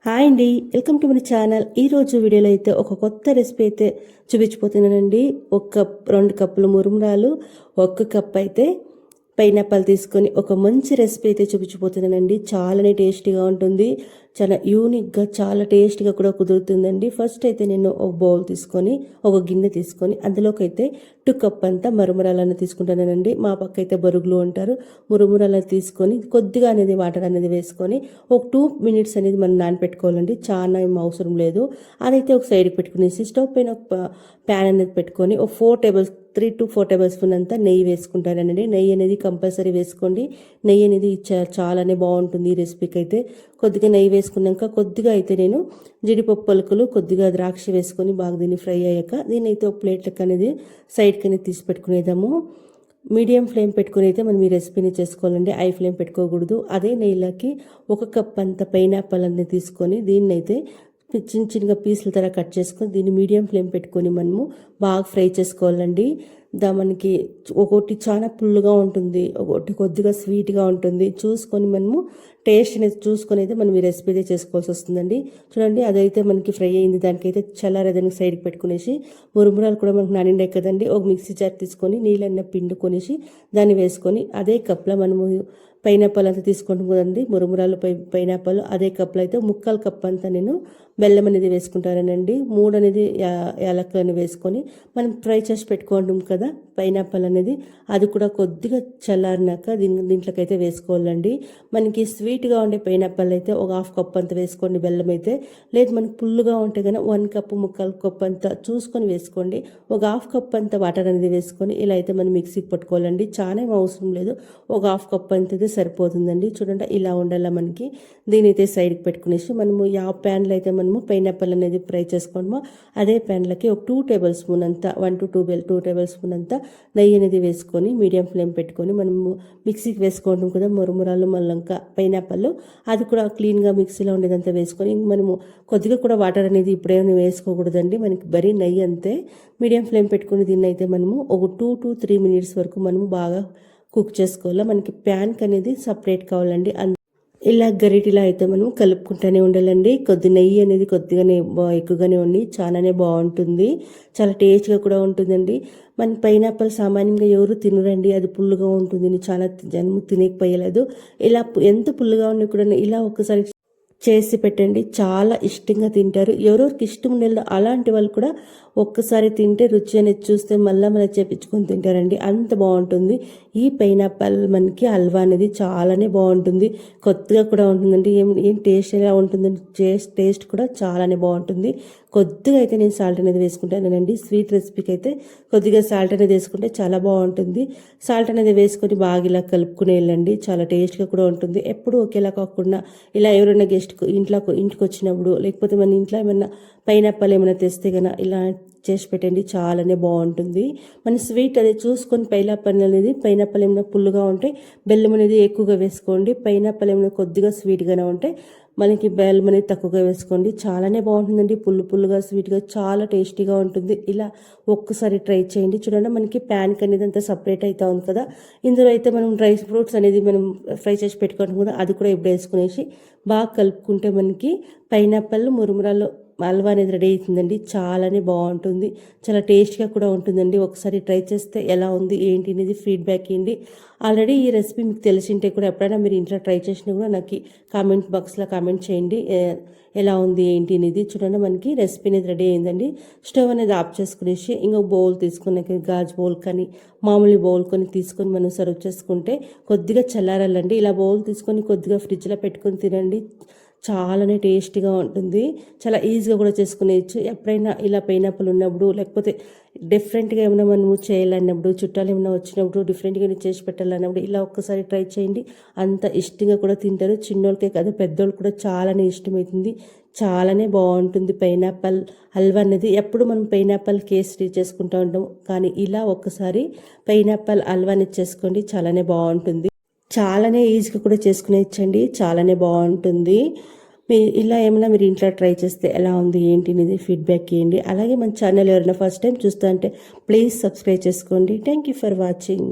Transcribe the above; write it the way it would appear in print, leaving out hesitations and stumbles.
Hi అండి, welcome to మన channel. ఈరోజు వీడియోలో అయితే ఒక కొత్త రెసిపీ అయితే చూపించిపోతున్నానండి. 2 కప్పులు మురుమురాలు, 1 కప్ అయితే పైనాపిల్ తీసుకొని ఒక మంచి రెసిపీ అయితే చూపించిపోతున్నానండి. చాలానే టేస్టీగా ఉంటుంది, చాలా యూనిక్గా, చాలా టేస్టీగా కూడా కుదురుతుందండి. ఫస్ట్ అయితే నేను ఒక బౌల్ తీసుకొని, ఒక గిన్నె తీసుకొని అందులోకి అయితే 2 కప్ అంతా మురుమురాలను తీసుకుంటానండి. మా పక్క అయితే బరుగులు అంటారు. మురుమురాలను తీసుకొని కొద్దిగా అనేది వాటర్ అనేది వేసుకొని ఒక 2 మినిట్స్ అనేది మనం నానపెట్టుకోవాలండి. చాలా ఏం అవసరం లేదు. అదైతే ఒక సైడ్కి పెట్టుకునేసి స్టవ్ పైన ఒక ప్యాన్ అనేది పెట్టుకొని ఒక 3 to 4 టేబుల్ స్పూన్ అంతా నెయ్యి వేసుకుంటానండి. నెయ్యి అనేది కంపల్సరీ వేసుకోండి. నెయ్యి అనేది చాలానే బాగుంటుంది ఈ రెసిపీకి అయితే. కొద్దిగా నెయ్యి వేసుకున్నాక కొద్దిగా అయితే నేను జీడిపప్పు పలుకులు, కొద్దిగా ద్రాక్ష వేసుకొని బాగా దీన్ని ఫ్రై అయ్యాక దీన్ని అయితే ఒక ప్లేట్లకు అనేది సైడ్కి అనేది తీసి పెట్టుకునేదాము. మీడియం ఫ్లేమ్ పెట్టుకుని అయితే మనం ఈ రెసిపీని చేసుకోవాలండి. హై ఫ్లేమ్ పెట్టుకోకూడదు. అదే నెయ్యిలోకి 1 కప్ అంత పైనాపిల్ అన్ని తీసుకొని దీన్ని అయితే చిన్న చిన్నగా పీసుల తర కట్ చేసుకొని దీన్ని మీడియం ఫ్లేమ్ పెట్టుకొని మనము బాగా ఫ్రై చేసుకోవాలండి. మనకి ఒకటి చాలా పుల్లుగా ఉంటుంది, ఒకటి కొద్దిగా స్వీట్గా ఉంటుంది. చూసుకొని మనము టేస్ట్ అనేది చూసుకొని అయితే మనం ఈ రెసిపీ అయితే చేసుకోవాల్సి వస్తుందండి. చూడండి, అదైతే మనకి ఫ్రై అయింది. దానికైతే చల్లారేదానికి సైడ్కి పెట్టుకునేసి మురుమురాలు కూడా మనకు నానిండే కదండి. ఒక మిక్సీ జార్ తీసుకొని నీళ్ళన్న పిండుకొనేసి దాన్ని వేసుకొని అదే కప్లో మనము పైనాపిల్ అంతా తీసుకుంటాం కదండి, మురుమురాలు పైనాపిల్ అదే కప్లో అయితే 1/4 కప్ అంతా నేను బెల్లం అనేది వేసుకుంటానండి. 3 అనేది యాలకులను వేసుకొని మనం ఫ్రై చేసి పెట్టుకోవడం కదా పైనాపిల్ అనేది, అది కూడా కొద్దిగా చల్లారినాక దీంట్లోకైతే వేసుకోవాలండి. మనకి స్వీట్గా ఉండే పైనాపిల్ అయితే ఒక 1/2 కప్ అంతా వేసుకోండి. బెల్లం అయితే లేదు, మనకి పుల్లుగా ఉంటే కనుక 1 కప్పు 1/4 కప్ అంతా చూసుకొని వేసుకోండి. ఒక 1/2 కప్ అంతా వాటర్ అనేది వేసుకొని ఇలా అయితే మనం మిక్సీకి పట్టుకోవాలండి. చాలా ఏం అవసరం లేదు, ఒక 1/2 కప్ అంత అయితే సరిపోతుందండి. చూడండి, ఇలా ఉండాల మనకి. దీని అయితే సైడ్కి పెట్టుకునేసి మనము ప్యాన్లో అయితే మనము పైనాపిల్ అనేది ఫ్రై చేసుకోవడము అదే ప్యాన్లకి ఒక 2 టేబుల్ స్పూన్ అంతా 1 to 2 టేబుల్ స్పూన్ అంతా నెయ్యి అనేది వేసుకొని మీడియం ఫ్లేమ్ పెట్టుకొని మనము మిక్సీకి వేసుకోవడం కదా మురుమురాలు మళ్ళంక పైనాపిల్, అది కూడా క్లీన్గా మిక్సీలో ఉండేదంతా వేసుకొని మనము కొద్దిగా కూడా వాటర్ అనేది ఇప్పుడేమైనా వేసుకోకూడదండి. మనకి బరీ నెయ్యి అంతే. మీడియం ఫ్లేమ్ పెట్టుకుని దీన్ని అయితే మనము ఒక 2 to 3 మినిట్స్ వరకు మనము బాగా కుక్ చేసుకోవాలి. మనకి ప్యాన్కి అనేది సపరేట్ కావాలండి. ఇలా గరిటిలా అయితే మనం కలుపుకుంటూనే ఉండాలండి. కొద్ది నెయ్యి అనేది కొద్దిగానే ఎక్కువగానే ఉండి చాలానే బాగుంటుంది, చాలా టేస్ట్గా కూడా ఉంటుందండి. మన పైనాపిల్ సామాన్యంగా ఎవరు తినరండి, అది పుల్లుగా ఉంటుంది. చాలా జన్మ తినకపోయలేదు. ఇలా ఎంత పుల్లుగా ఉన్నా కూడా ఇలా ఒకసారి చేసి పెట్టండి, చాలా ఇష్టంగా తింటారు. ఎవరెవరికి ఇష్టం ఉండేది అలాంటి వాళ్ళు కూడా ఒక్కసారి తింటే రుచి అనేది చూస్తే మళ్ళీ చేపించుకొని తింటారండి, అంత బాగుంటుంది. ఈ పైనాపిల్ మనకి హల్వా అనేది చాలానే బాగుంటుంది, కొత్తగా కూడా ఉంటుందండి. ఏం టేస్ట్ ఎలా ఉంటుందండి, టేస్ట్ కూడా చాలానే బాగుంటుంది. కొద్దిగా అయితే నేను సాల్ట్ అనేది వేసుకుంటానండి. స్వీట్ రెసిపీకి అయితే కొద్దిగా సాల్ట్ అనేది వేసుకుంటే చాలా బాగుంటుంది. సాల్ట్ అనేది వేసుకొని బాగా ఇలా కలుపుకుని వెళ్ళండి, చాలా టేస్ట్గా కూడా ఉంటుంది. ఎప్పుడు ఒకేలా కాకుండా ఇలా ఎవరైనా ఇంటికి వచ్చినప్పుడు, లేకపోతే మన ఇంట్లో ఏమైనా పైనాపిల్ ఏమైనా తెస్తే కనుక ఇలా చేసి పెట్టండి, చాలానే బాగుంటుంది. మన స్వీట్ అది చూసుకొని పైనాపిల్ ఏమైనా పుల్లుగా ఉంటే బెల్లం అనేది ఎక్కువగా వేసుకోండి. పైనాపిల్ ఏమైనా కొద్దిగా స్వీట్గానే ఉంటే మనకి బెల్లం అనేది తక్కువగా వేసుకోండి. చాలానే బాగుంటుందండి, పుల్లుగా స్వీట్గా చాలా టేస్టీగా ఉంటుంది. ఇలా ఒక్కసారి ట్రై చేయండి. చూడండి, మనకి ప్యాన్కి అనేది అంతా సపరేట్ అవుతా ఉంది కదా. ఇందులో అయితే మనం డ్రై ఫ్రూట్స్ అనేది మనం ఫ్రై చేసి పెట్టుకోవడం కూడా అది కూడా ఇప్పుడు వేసుకునేసి బాగా కలుపుకుంటే మనకి పైనాపిల్ మురుమురాలు హల్వా అనేది రెడీ అవుతుందండి. చాలానే బాగుంటుంది, చాలా టేస్ట్గా కూడా ఉంటుందండి. ఒకసారి ట్రై చేస్తే ఎలా ఉంది ఏంటి అనేది ఫీడ్బ్యాక్ ఇవ్వండి. ఆల్రెడీ ఈ రెసిపీ మీకు తెలిసింటే కూడా ఎప్పుడైనా మీరు ఇంట్లో ట్రై చేసినా కూడా నాకు కామెంట్ బాక్స్లో కామెంట్ చేయండి ఎలా ఉంది ఏంటి అనేది. చూడండి, మనకి రెసిపీ అనేది రెడీ అయిందండి. స్టవ్ అనేది ఆఫ్ చేసుకునేసి ఇంకొక బౌల్ తీసుకుని గాజు బౌల్ కానీ మామూలు బౌల్ కొని తీసుకొని మనం సర్వ్ చేసుకుంటే కొద్దిగా చల్లారాలండి. ఇలా బౌల్ తీసుకొని కొద్దిగా ఫ్రిడ్జ్లో పెట్టుకొని తినండి, చాలానే టేస్టీగా ఉంటుంది. చాలా ఈజీగా కూడా చేసుకునేయచ్చు. ఎప్పుడైనా ఇలా పైనాపిల్ ఉన్నప్పుడు, లేకపోతే డిఫరెంట్గా ఏమైనా మనము చేయాలన్నప్పుడు, చుట్టాలు ఏమైనా వచ్చినప్పుడు డిఫరెంట్గా చేసి పెట్టాలన్నప్పుడు ఇలా ఒక్కసారి ట్రై చేయండి, అంత ఇష్టంగా కూడా తింటారు. చిన్నోళ్ళకే కాదు పెద్దోళ్ళు కూడా చాలానే ఇష్టమవుతుంది, చాలానే బాగుంటుంది పైనాపిల్ హల్వా అనేది. ఎప్పుడు మనం పైనాపిల్ కేసరి చేసుకుంటూ ఉంటాం, కానీ ఇలా ఒక్కసారి పైనాపిల్ హల్వా అనేది చేసుకోండి, చాలానే బాగుంటుంది. చాలానే ఈజీగా కూడా చేసుకునేచ్చండి, చాలానే బాగుంటుంది. ఇలా ఏమైనా మీరు ఇంట్లో ట్రై చేస్తే ఎలా ఉంది ఏంటి అనేది ఫీడ్బ్యాక్ ఇవ్వండి. అలాగే మన ఛానల్ ఎవరైనా ఫస్ట్ టైం చూస్తా అంటే ప్లీజ్ సబ్స్క్రైబ్ చేసుకోండి. Thank you for watching.